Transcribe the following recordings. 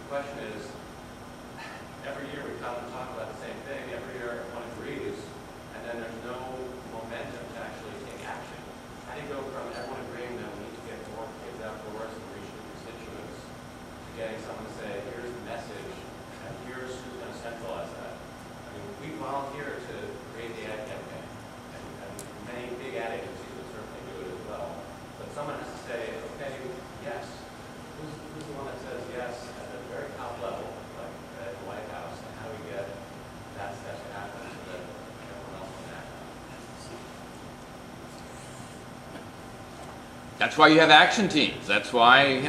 question is, every year we come and talk about the same thing, every year everyone agrees, and then there's no momentum to actually take action. How do you go from everyone agreeing that we need to get more kids outdoors and reach the constituents to getting someone to say, here's the message, and here's who's going to centralize that? I mean, we volunteer to create the ad campaign, and many big ad agencies would certainly do it as well. But someone has to say, okay, yes. Who's the one that says yes at the very top level, like at the White House, and how do we get that step to happen so that everyone else can act on it? That's why you have action teams. That's why,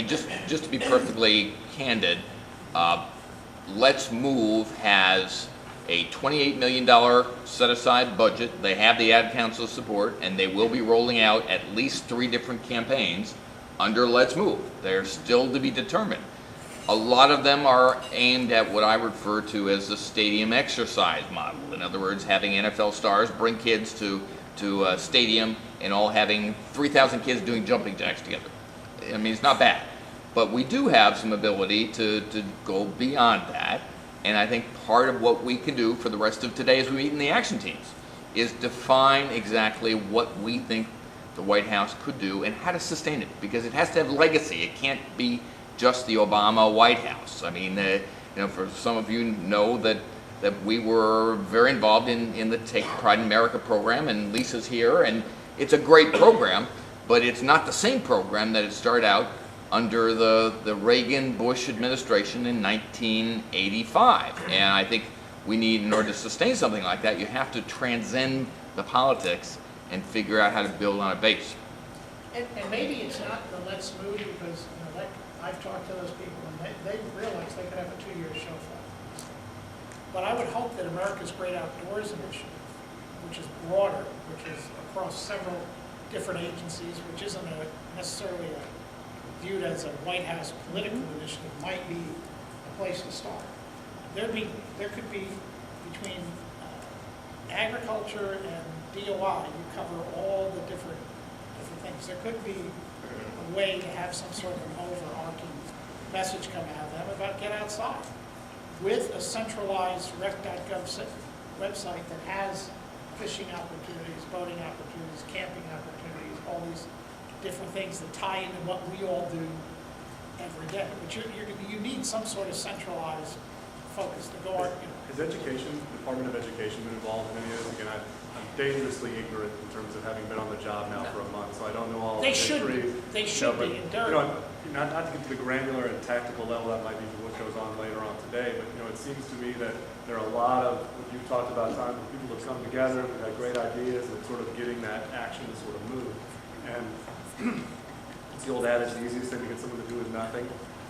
just to be perfectly candid, Let's Move has a $28 million set-aside budget. They have the Ad Council support, and they will be rolling out at least 3 different campaigns under Let's Move. They're still to be determined. A lot of them are aimed at what I refer to as the stadium exercise model. In other words, having NFL stars bring kids to a stadium and all having 3,000 kids doing jumping jacks together. I mean, it's not bad. But we do have some ability to go beyond that. And I think part of what we can do for the rest of today as we meet in the action teams is define exactly what we think the White House could do and how to sustain it, because it has to have legacy. It can't be just the Obama White House. I mean, for some of you know that we were very involved in the Take Pride in America program, and Lisa's here, and it's a great program, but it's not the same program that it started out under the Reagan-Bush administration in 1985. And I think we need, in order to sustain something like that, you have to transcend the politics and figure out how to build on a base. And maybe it's not the Let's Move, because I've talked to those people and they realize they could have a 2-year show fund. But I would hope that America's Great Outdoors Initiative, which is broader, which is across several different agencies, which isn't necessarily viewed as a White House political initiative, might be a place to start. There could be between agriculture and DOI, you cover all the different things. There could be a way to have some sort of an overarching message come out of them about get outside with a centralized rec.gov website that has fishing opportunities, boating opportunities, camping opportunities, all these different things that tie into what we all do every day. But you need some sort of centralized focus to go on. Has Department of Education been involved in any of this? Again, I'm dangerously ignorant in terms of having been on the job now for a month, so I don't know all the history. They should be. Not to get to the granular and tactical level, that might be what goes on later on today, but it seems to me that there are a lot of, what you've talked about, times when people have come together, they've had great ideas, and sort of getting that action to sort of move. And it's the old adage, the easiest thing to get someone to do is nothing.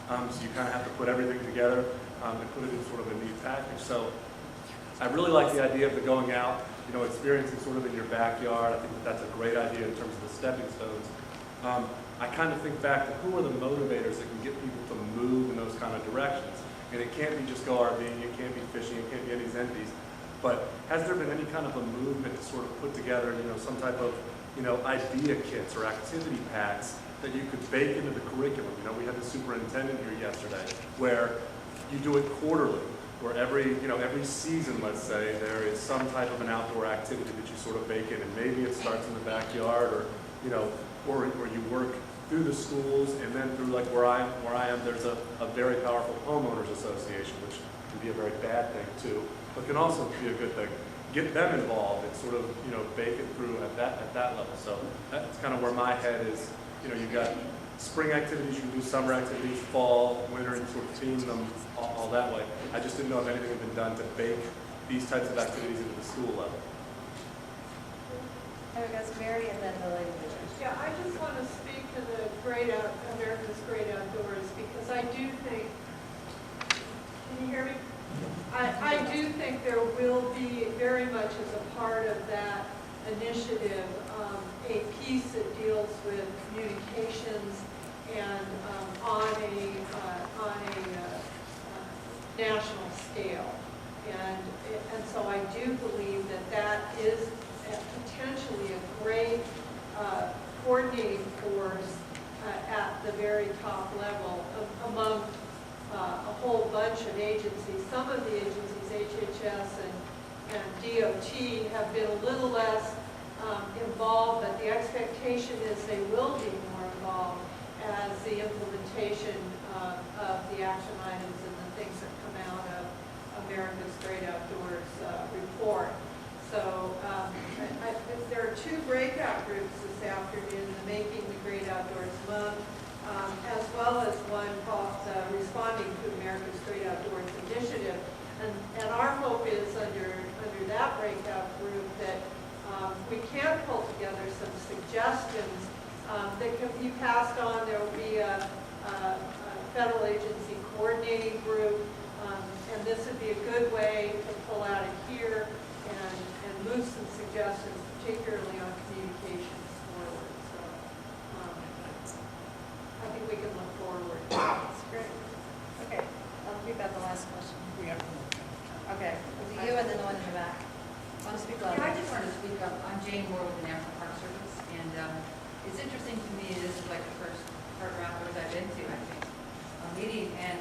So you kind of have to put everything together and put it in sort of a neat package. So I really like the idea of the going out, experiencing sort of in your backyard. I think that's a great idea in terms of the stepping stones. I kind of think back to who are the motivators that can get people to move in those kind of directions. And it can't be just go RVing, it can't be fishing, it can't be any Zendies. But has there been any kind of a movement to sort of put together, some type of, idea kits or activity packs that you could bake into the curriculum? We had the superintendent here yesterday, where you do it quarterly, where every season, let's say, there is some type of an outdoor activity that you sort of bake in, and maybe it starts in the backyard, or you work through the schools, and then through like where I am, there's a very powerful homeowners association, which can be a very bad thing too, but can also be a good thing. Get them involved and sort of bake it through at that level. So that's kind of where my head is. You've got spring activities, you can do summer activities, fall, winter, and sort of theme them all that way. I just didn't know if anything had been done to bake these types of activities into the school level. There goes Mary, and then the lady. Yeah, I just want to speak to the America's Great Outdoors, because I do think, can you hear me? I do think there will be very much as a part of that initiative a piece that deals with communications and on a national scale, and so I do believe that is potentially a great coordinating force at the very top level among bunch of agencies. Some of the agencies, HHS and DOT, have been a little less involved, but the expectation is they will be more involved as the implementation of the action items and the things that come out of America's Great Outdoors report. So there are 2 breakout groups this afternoon, the Making the Great Outdoors Month, as well as one called Responding to America's Great Outdoors Initiative. And our hope is under that breakout group that we can pull together some suggestions that can be passed on. There will be a federal agency coordinating group, and this would be a good way to pull out of here and move some suggestions, particularly on communications forward. So I think we can look forward. That's great. Okay, I'll read about the last question. We have to Okay, we'll do you and then the one in the back. Want to speak Yeah, I louder? just wanted to speak up. I'm Jane Moore with the National Park Service, and it's interesting to me, this is like the first park outdoors I've been to, I think, meeting, and,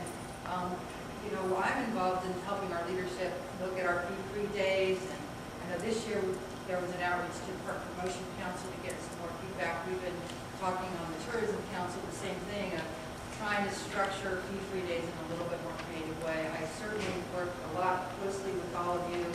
you know, I'm involved in helping our leadership look at our free days, and I know this year there was an outreach to the Park Promotion Council to get some more feedback. We've been talking on the Tourism Council, the same thing, of trying to structure fee-free days in a little bit more creative way. I certainly worked a lot closely with all of you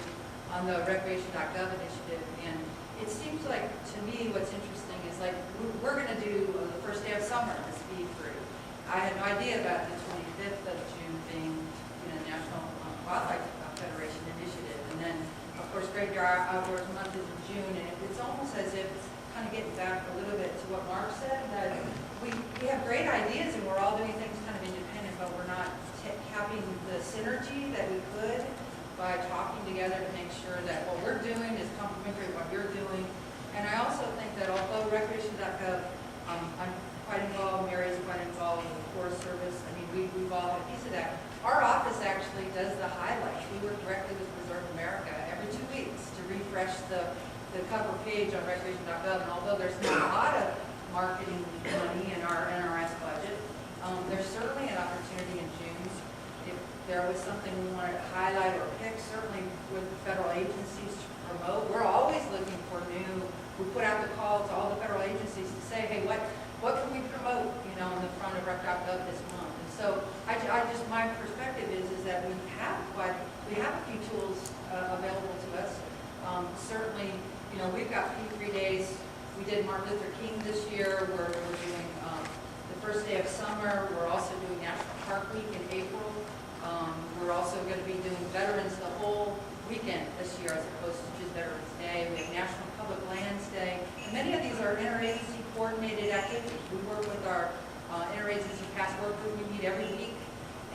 on the recreation.gov initiative, and it seems like, to me, what's interesting is like, we're going to do the first day of summer as fee-free. I had no idea about the 25th of June being, you know, National Wildlife Federation initiative, and then, of course, Great Outdoors Month is in June, and it's almost as if it's kind of getting back a little bit to what Mark said, that we have great ideas and we're all doing things kind of independent, but we're not having the synergy that we could by talking together to make sure that what we're doing is complementary to what you're doing. And I also think that although recreation.gov, I'm quite involved, Mary's quite involved with the Forest Service, I mean, we've all had a piece of that. Our office actually does the highlights. We work directly with Preserve America every 2 weeks to refresh the cover page on recreation.gov, and although there's not a lot of marketing money in our NRS budget, there's certainly an opportunity in June. If there was something we wanted to highlight or pick, certainly with federal agencies to promote, we're always looking for new. We put out the call to all the federal agencies to say, hey, what can we promote, you know, in the front of rec.gov this month? And so I just, my perspective is that we have a few tools available to us. Certainly, you know, we've got fee-free days. We did Martin Luther King this year. We're doing the first day of summer. We're also doing National Park Week in April. We're also going to be doing Veterans the whole weekend this year as opposed to just Veterans Day. We have National Public Lands Day. And many of these are interagency coordinated activities. We work with our interagency task work group. We meet every week.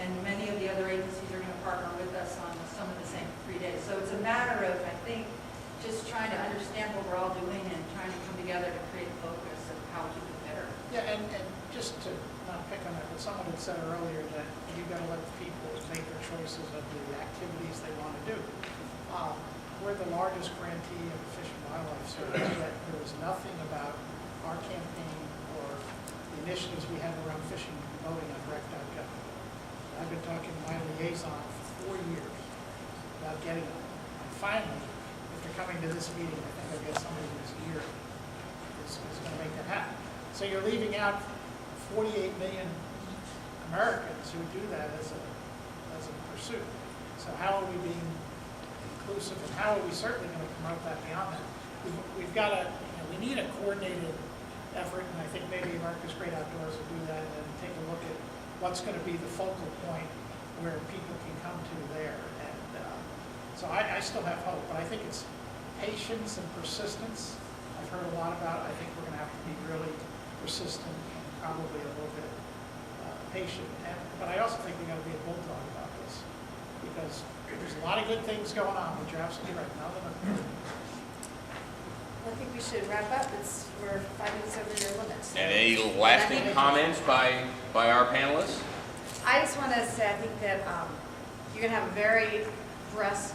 And many of the other agencies are going to partner with us on some of the same free days. So it's a matter of, I think, just trying to understand what we're all doing and trying to come together to create focus of how we do better. Yeah, and just to not pick on that, but someone had said earlier that you've got to let people make their choices of the activities they want to do. We're the largest grantee of the Fish and Wildlife Service, yet there was nothing about our campaign or the initiatives we have around fishing and boating on rec.gov. I've been talking to my liaison for 4 years about getting them. And finally, if they're coming to this meeting, I think I'll get somebody this year is going to make that happen. So you're leaving out 48 million Americans who do that as a pursuit. So how are we being inclusive, and how are we certainly going to promote that beyond that? We've got to, we need a coordinated effort, and I think maybe America's Great Outdoors will do that, and then take a look at what's going to be the focal point where people can come to there. And so I still have hope, but I think it's patience and persistence. I've heard a lot about it. I think we're going to have to be really persistent and probably a little bit patient. But I also think we've got to be a bulldog about this, because there's a lot of good things going on, but you're absolutely right. None of them are good. I think we should wrap up. We're 5 minutes over your limit. So. And any lasting comments by our panelists? I just want to say I think that you're going to have a very brisk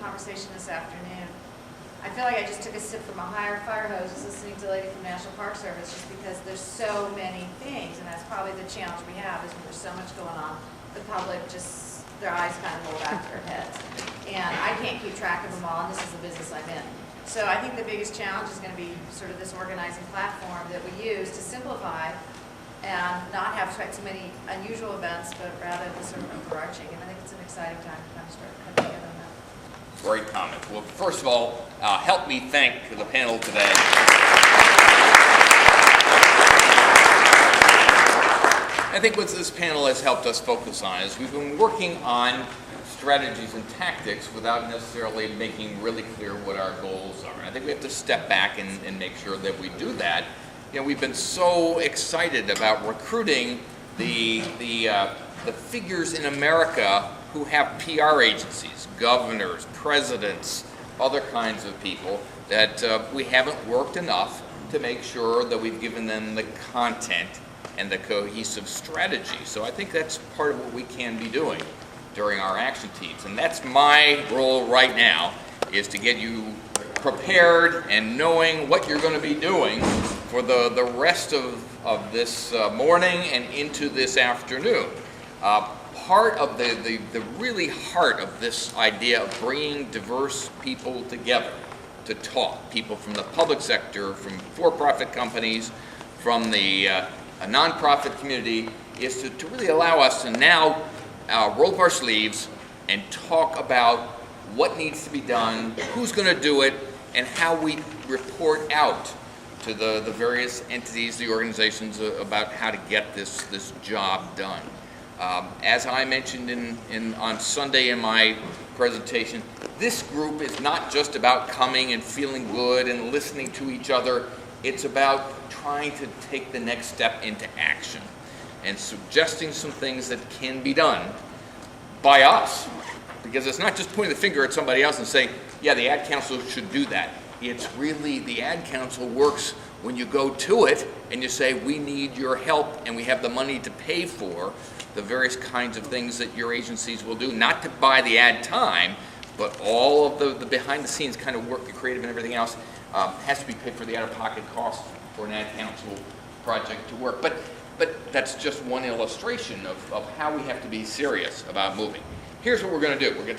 conversation this afternoon. I feel like I just took a sip from a fire hose just listening to the lady from National Park Service, just because there's so many things, and that's probably the challenge we have is there's so much going on. The public just their eyes kind of roll back to their heads. And I can't keep track of them all, and this is the business I'm in. So I think the biggest challenge is going to be sort of this organizing platform that we use to simplify and not have quite so many unusual events, but rather the sort of overarching. And I think it's an exciting time to kind of start putting together on that. Great comment. Well, first of all, help me thank the panel today. I think what this panel has helped us focus on is we've been working on strategies and tactics without necessarily making really clear what our goals are. I think we have to step back and make sure that we do that. You know, we've been so excited about recruiting the figures in America who have PR agencies, governors, presidents, other kinds of people, that we haven't worked enough to make sure that we've given them the content and the cohesive strategy. So I think that's part of what we can be doing during our action teams. And that's my role right now, is to get you prepared and knowing what you're going to be doing for the rest of this morning and into this afternoon. Part of the really heart of this idea of bringing diverse people together to talk, people from the public sector, from for-profit companies, from the nonprofit community, is to really allow us to now roll up our sleeves and talk about what needs to be done, who's going to do it, and how we report out to the various entities, the organizations, about how to get this job done. As I mentioned on Sunday in my presentation, this group is not just about coming and feeling good and listening to each other. It's about trying to take the next step into action and suggesting some things that can be done by us. Because it's not just pointing the finger at somebody else and saying, yeah, the ad council should do that. It's really, the ad council works when you go to it and you say, we need your help and we have the money to pay for the various kinds of things that your agencies will do, not to buy the ad time, but all of the behind the scenes kind of work, the creative and everything else, has to be paid for, the out-of-pocket cost for an ad council project to work. But that's just one illustration of how we have to be serious about moving. Here's what we're going to do. We're going to take